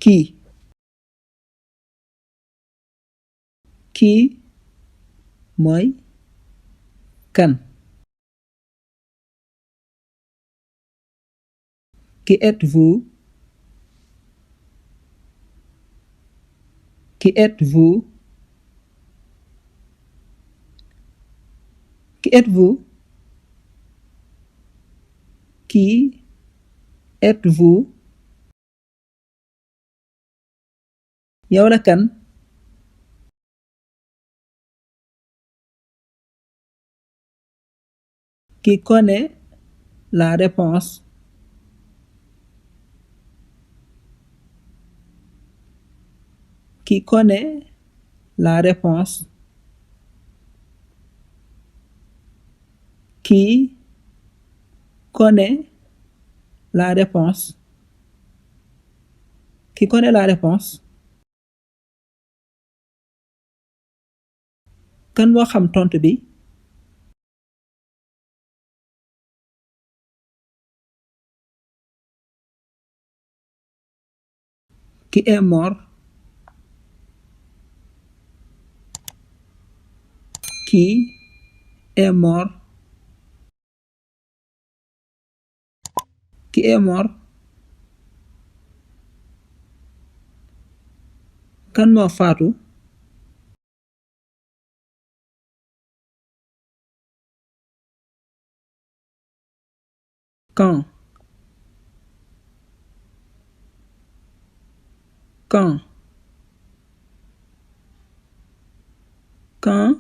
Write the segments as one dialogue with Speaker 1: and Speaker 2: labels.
Speaker 1: Qui. Qui mooy kan. Qui êtes-vous? Qui êtes-vous? Qui êtes-vous? Qui êtes-vous? Yow la kan. Qui connaît la réponse? Qui connaît la réponse? Qui connaît la réponse? Qui connaît la réponse? Kan moo xam tontu bi? Qui est mort? Qui est mort? Qui est mort? Kan moo faatu? Quand? Quand? Quand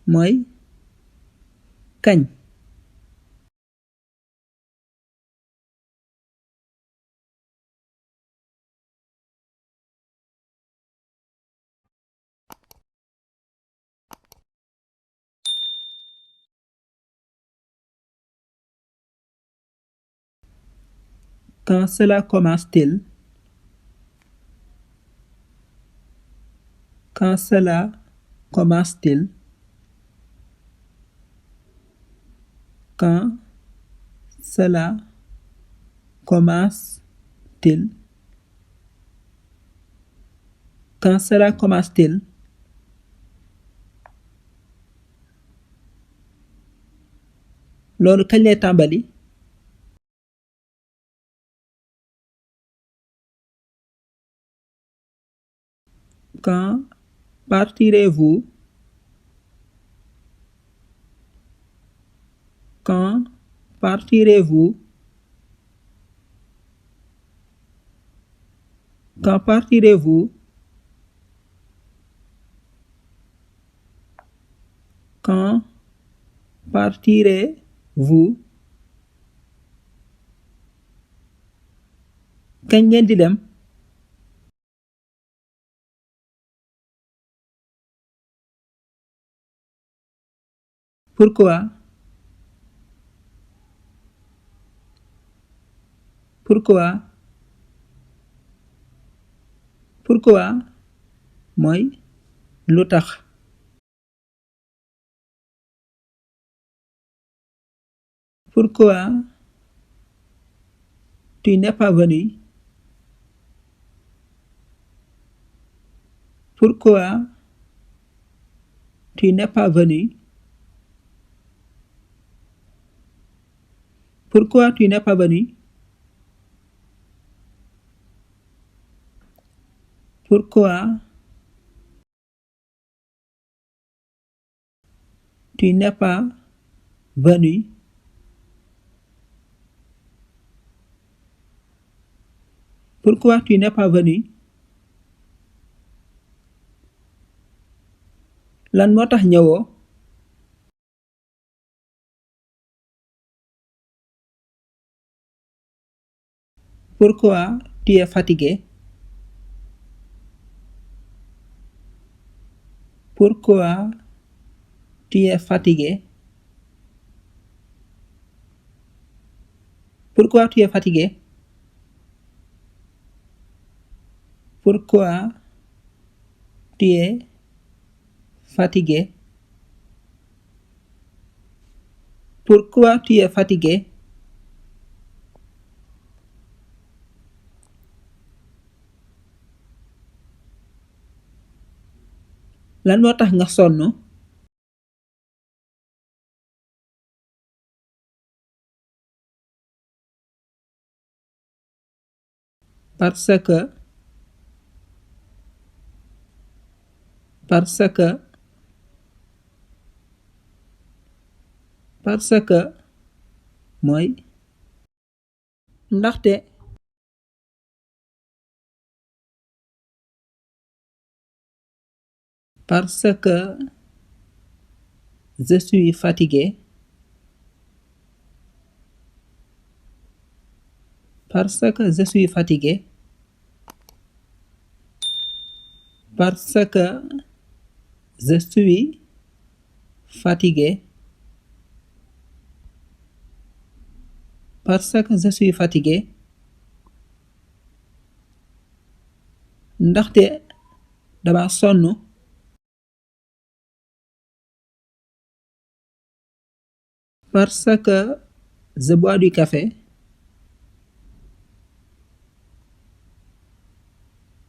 Speaker 1: mooy kañ. Quand cela commence-t-il? Quand cela commence-t-il? Quand cela commence-t-il? Quand cela commence-t-il? Loolu kañ lay tàmbali? Quand partirez-vous? Quand partirez-vous? Quand partirez-vous? Quand partirez-vous? Kañ ngeen di dem? Pourquoi? Pourquoi? Pourquoi mooy lu tax. Pourquoi tu n'es pas venu? Pourquoi tu n'es pas venu? Pourquoi tu n'es pas venu? Pourquoi tu n'es pas venu? Pourquoi tu n'es pas venu? Lan moo tax ñëwoo? Pourquoi tu es fatigué? Pourquoi tu es fatigué? Pourquoi tu es fatigué? Pourquoi tu es fatigué? Pourquoi tu es fatigué? lan moo tax nga sonn parce que parce que parce que mooy ndaxte parce que je suis fatigué parce que je suis fatigué parce que je suis fatigué parce que je suis fatigué ndaxte dama sonn parce que je bois du café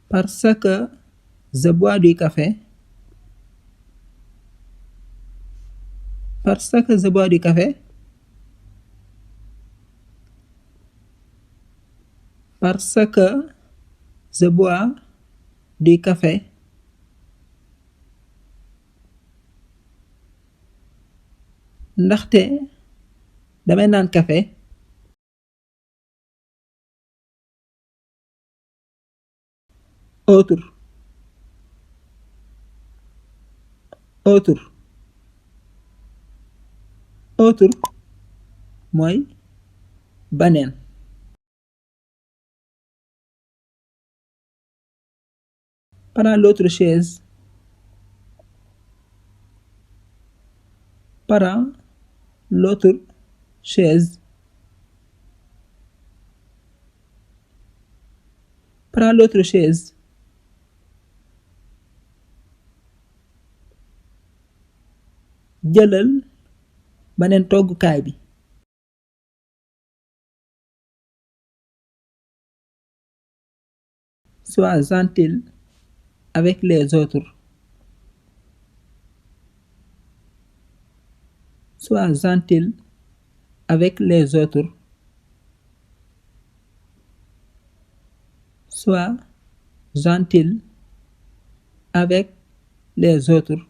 Speaker 1: parce que je bois du café parce que je bois du café parce que je bois du café ndaxte damay naan café autre autre autre mooy baneen prends l'autre chaise prends l'autre chaise prends l'autre chaise jëlal beneen toggukaay bi sois gentil avec les autres sois gentil avec les autres sois gentil avec les autres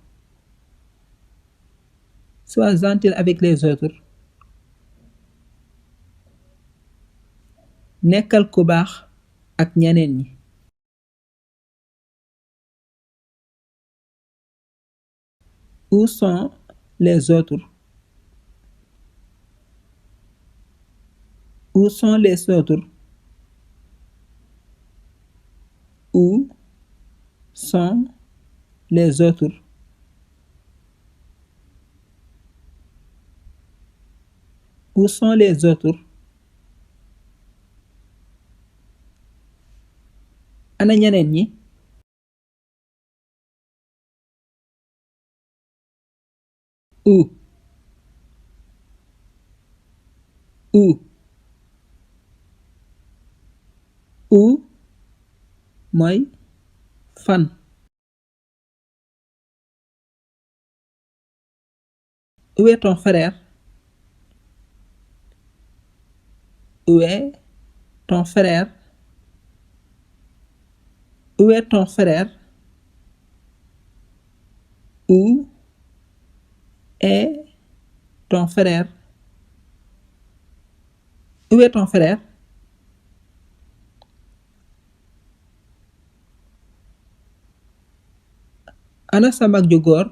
Speaker 1: sois gentil avec les autres nekkal ku baax ak ñeneen ñi où sont les autres où sont les autres où sont les autres où sont les autres ana ñeneen ñi où où où mooy fan où est ton frère où est ton frère où est ton frère où est ton frère où est ton frère ana sa mag ju góor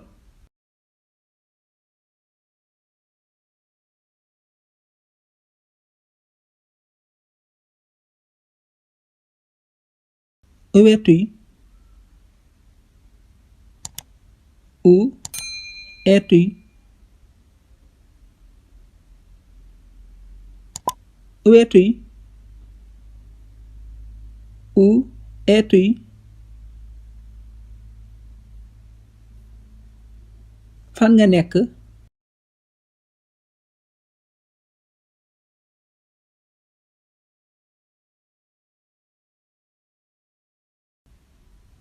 Speaker 1: où es-tu où es-tu où es-tu où es-tu fan nga nekk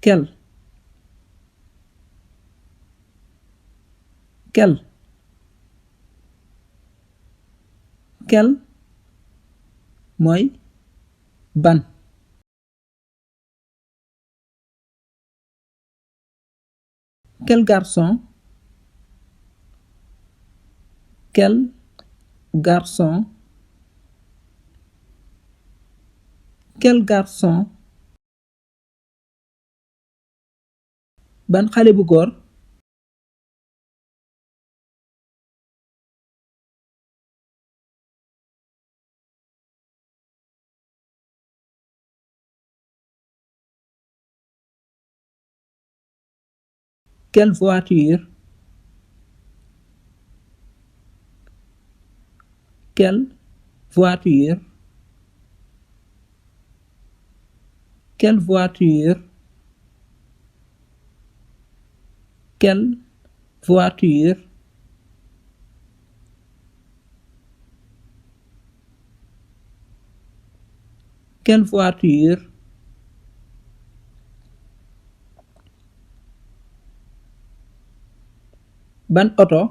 Speaker 1: quel Quel. Quel mooy ban. Quel garçon. Quel garçon. Quel garçon. Ban xale bu góor. Quelle voiture. Quelle voiture. Quelle voiture. Quelle voiture. Quelle voiture. Ban oto.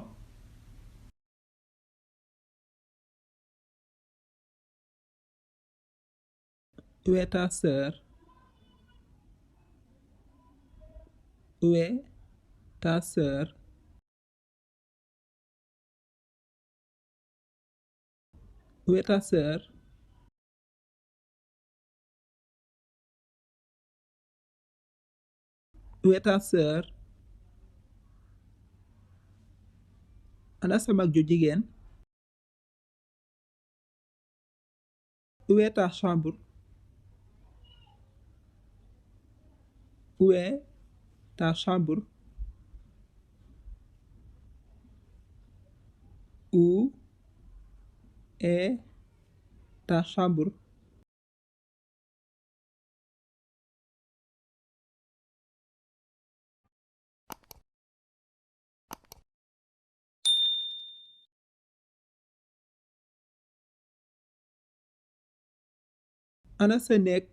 Speaker 1: Où est ta sœur. Où est ta sœur. Où est ta sœur. Où est ta sœur. Ana sa mag ju jigéen. Où est ta chambre. Où est ta chambre. Où est ta chambre. Ana sa néeg.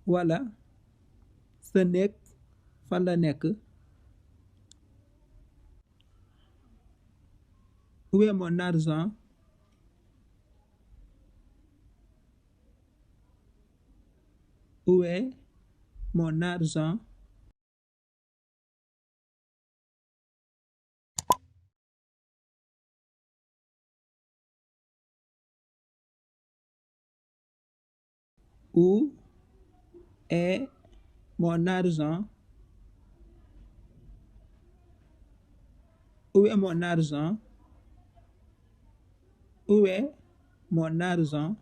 Speaker 1: Wala sa néeg fan la nekk. Où est mon argent. Où est mon argent. Où est mon argent. Où est mon argent. Où est mon argent.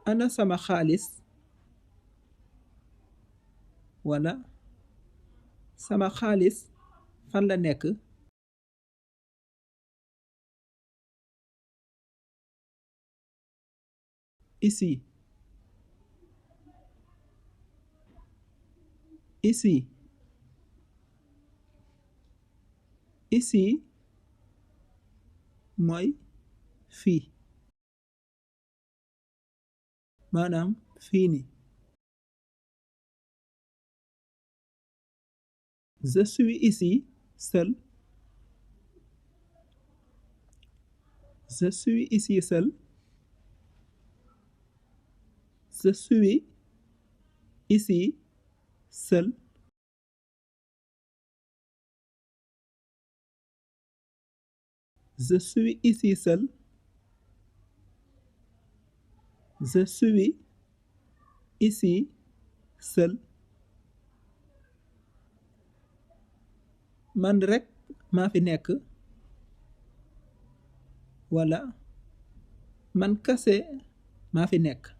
Speaker 1: Ana sama xaalis. Wala sama xaalis fan la nekk. Ici. Ici. Ici mooy fii. Maanaam fii nii. Je suis ici seul. Je suis ici seul. Je suis ici seul. Je suis ici seul. Je suis ici seul. Man rek maa fi nekk. Wala man kase maa fi nekk.